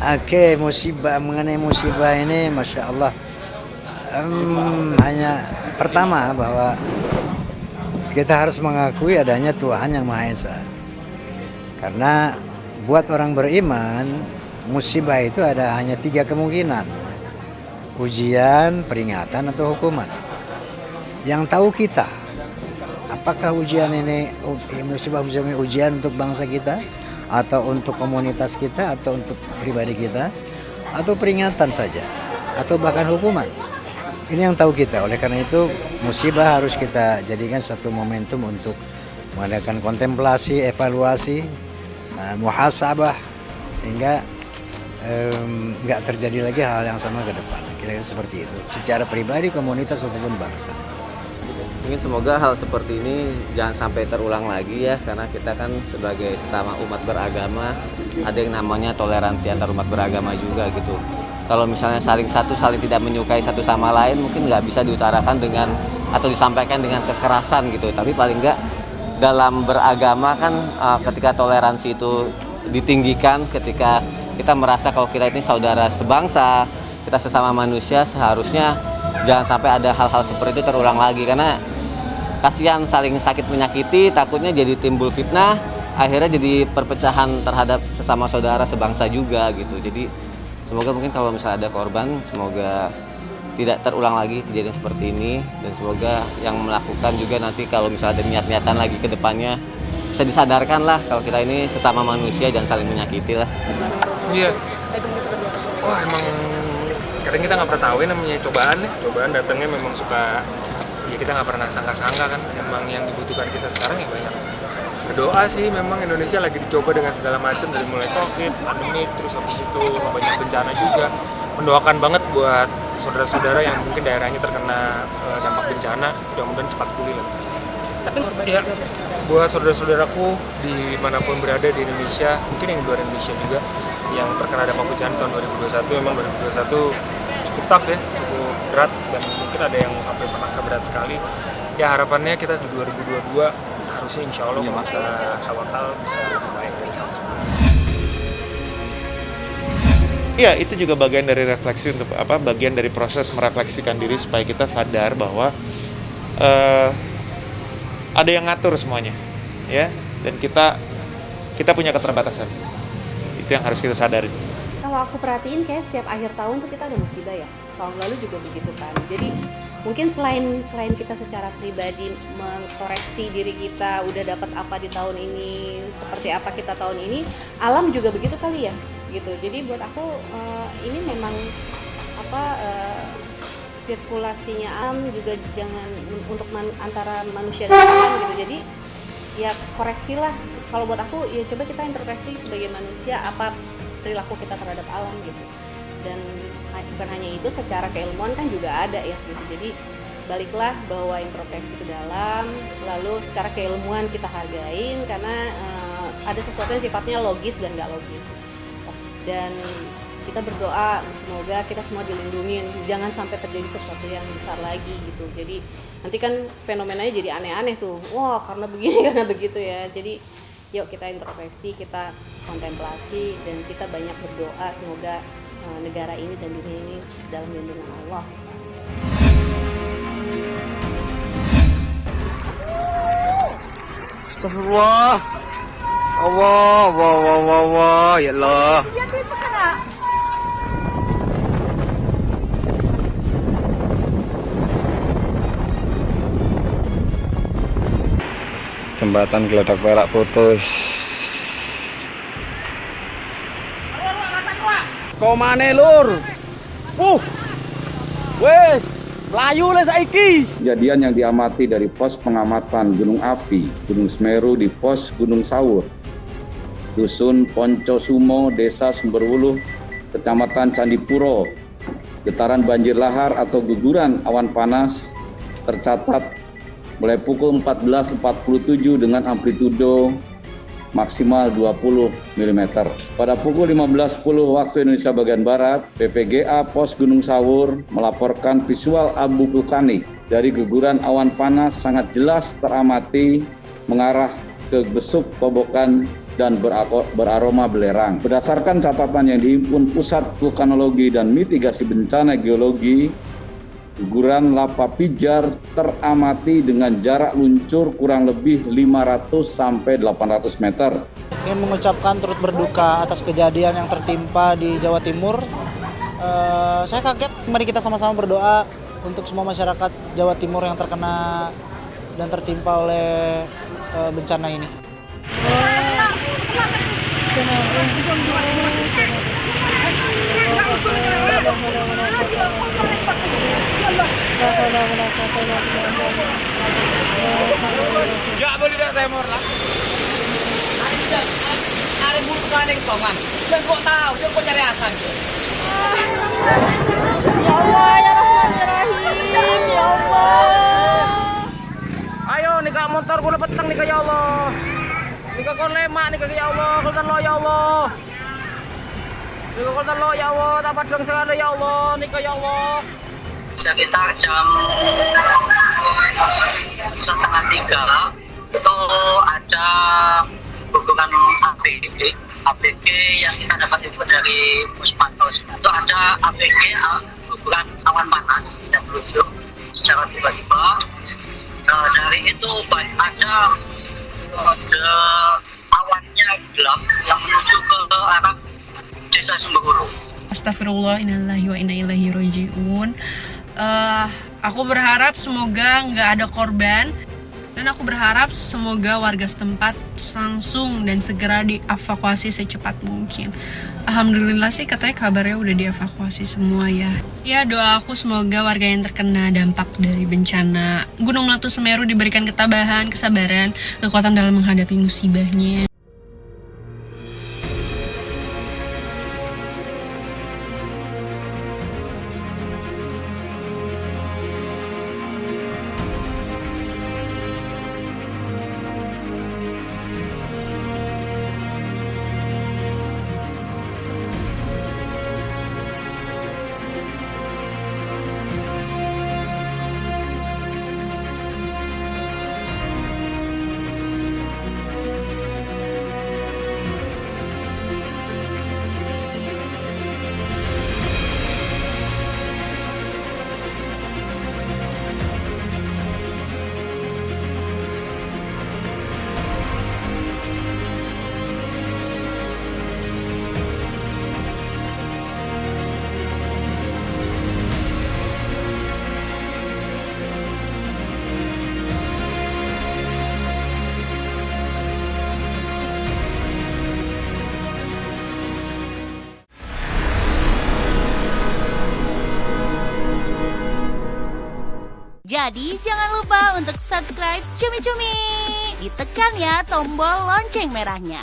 Oke, musibah mengenai musibah ini, masya Allah, hanya pertama bahwa kita harus mengakui adanya Tuhan yang Maha Esa. Karena buat orang beriman, musibah itu ada hanya 3 kemungkinan: ujian, peringatan, atau hukuman. Yang tahu kita, apakah ujian ini musibah ini ujian untuk bangsa kita, atau untuk komunitas kita, atau untuk pribadi kita, atau peringatan saja, atau bahkan hukuman. Ini yang tahu kita. Oleh karena itu, musibah harus kita jadikan satu momentum untuk mengadakan kontemplasi, evaluasi, muhasabah, sehingga nggak terjadi lagi hal yang sama ke depan. Kira-kira seperti itu, secara pribadi, komunitas, ataupun bangsa. Mungkin semoga hal seperti ini jangan sampai terulang lagi ya, karena kita kan sebagai sesama umat beragama ada yang namanya toleransi antar umat beragama juga gitu. Kalau misalnya saling tidak menyukai satu sama lain, mungkin nggak bisa diutarakan dengan atau disampaikan dengan kekerasan gitu. Tapi paling nggak dalam beragama kan ketika toleransi itu ditinggikan, ketika kita merasa kalau kita ini saudara sebangsa, kita sesama manusia, seharusnya jangan sampai ada hal-hal seperti itu terulang lagi, karena kasihan saling sakit menyakiti, takutnya jadi timbul fitnah, akhirnya jadi perpecahan terhadap sesama saudara sebangsa juga gitu. Jadi semoga mungkin kalau misalnya ada korban, semoga tidak terulang lagi kejadian seperti ini, dan semoga yang melakukan juga nanti kalau misalnya ada niat-niatan lagi ke depannya bisa disadarkan lah kalau kita ini sesama manusia, jangan saling menyakiti lah. Iya. Wah, emang kadang kita nggak pernah tahu ya namanya cobaan ya. Cobaan datangnya memang suka, ya kita nggak pernah sangka-sangka kan. Emang yang dibutuhkan kita sekarang ya banyak berdoa sih. Memang Indonesia lagi dicoba dengan segala macam, dari mulai COVID, pandemi, terus habis itu banyak bencana juga. Mendoakan banget buat saudara-saudara yang mungkin daerahnya terkena dampak bencana, mudah-mudahan cepat pulih lah. Tapi ya, buat saudara-saudaraku dimanapun berada di Indonesia, mungkin yang di luar Indonesia juga, yang terkena dampak bencana tahun 2021, memang 2021 cukup tough ya, cukup berat, dan mungkin ada yang sampai merasa berat sekali. Ya harapannya kita di 2022 harusnya insya Allah kalau kita tawakal bisa lebih baik dari tahun sebelumnya. Iya, itu juga bagian dari refleksi, untuk bagian dari proses merefleksikan diri supaya kita sadar bahwa ada yang ngatur semuanya, ya, dan kita punya keterbatasan. Itu yang harus kita sadari. Kalau aku perhatiin kayak setiap akhir tahun tuh kita ada musibah ya. Tahun lalu juga begitu kan. Jadi mungkin selain kita secara pribadi mengkoreksi diri kita udah dapat apa di tahun ini, seperti apa kita tahun ini, alam juga begitu kali ya gitu. Jadi buat aku ini memang sirkulasinya alam juga jangan untuk antara manusia dan alam gitu. Jadi ya koreksilah. Kalau buat aku ya coba kita introspeksi sebagai manusia, apa perilaku kita terhadap alam gitu. Dan bukan hanya itu, secara keilmuan kan juga ada ya gitu. Jadi baliklah bahwa introspeksi ke dalam, lalu secara keilmuan kita hargain, karena ada sesuatu yang sifatnya logis dan nggak logis. Dan kita berdoa semoga kita semua dilindungi, jangan sampai terjadi sesuatu yang besar lagi gitu. Jadi nanti kan fenomenanya jadi aneh-aneh tuh, wah karena begini karena begitu ya. Jadi yuk kita introspeksi, kita kontemplasi, dan kita banyak berdoa semoga negara ini dan dunia ini dalam lindungan Allah. Astagfirullah. Allah, ya Allah. Jembatan Geladak Perak putus. Komane lur? Wes, melayu le saiki. Kejadian yang diamati dari pos pengamatan Gunung Api, Gunung Semeru di pos Gunung Sawur, Dusun Poncosumo, Desa Sumberwuluh, Kecamatan Candipuro. Getaran banjir lahar atau guguran awan panas tercatat mulai pukul 14.47 dengan amplitudo maksimal 20 mm. Pada pukul 15.10 waktu Indonesia bagian Barat, PPGA Pos Gunung Sawur melaporkan visual abu vulkanik dari guguran awan panas sangat jelas teramati mengarah ke Besuk Kobokan dan beraroma belerang. Berdasarkan catatan yang dihimpun Pusat Vulkanologi dan Mitigasi Bencana Geologi, guguran lava pijar teramati dengan jarak luncur kurang lebih 500 sampai 800 meter. Ingin mengucapkan turut berduka atas kejadian yang tertimpa di Jawa Timur. Saya kaget, mari kita sama-sama berdoa untuk semua masyarakat Jawa Timur yang terkena dan tertimpa oleh bencana ini. Ya boleh dah Timur lah. Ada bulu kaleng paman. Dia kok tahu, dia kok cari asan. Ya Allah, ya Rahman ya Rahim, ya Allah. Ayo nikah motor gula peteng nikah ya Allah. Nikah kon lemak nikah ya Allah, kultan lo ya Allah. Nikah kultan lo ya Allah, tak padang sekali ya Allah, nikah ya Allah. Sekitar jam 2:30 itu ada guguran ABG yang kita dapat info dari Puspantos. Itu ada ABG guguran awan panas yang meluncur secara tiba-tiba. Dari itu ada awannya gelap yang menuju ke arah Desa Sumberwulu. Astagfirullah, innalillahi wa inna ilaihi raji'un. Aku berharap semoga nggak ada korban, dan aku berharap semoga warga setempat langsung dan segera dievakuasi secepat mungkin. Alhamdulillah sih katanya kabarnya udah dievakuasi semua ya. Ya, doa aku semoga warga yang terkena dampak dari bencana Gunung Meletus Semeru diberikan ketabahan, kesabaran, kekuatan dalam menghadapi musibahnya. Jadi jangan lupa untuk subscribe Cumi Cumi. Ditekan ya tombol lonceng merahnya.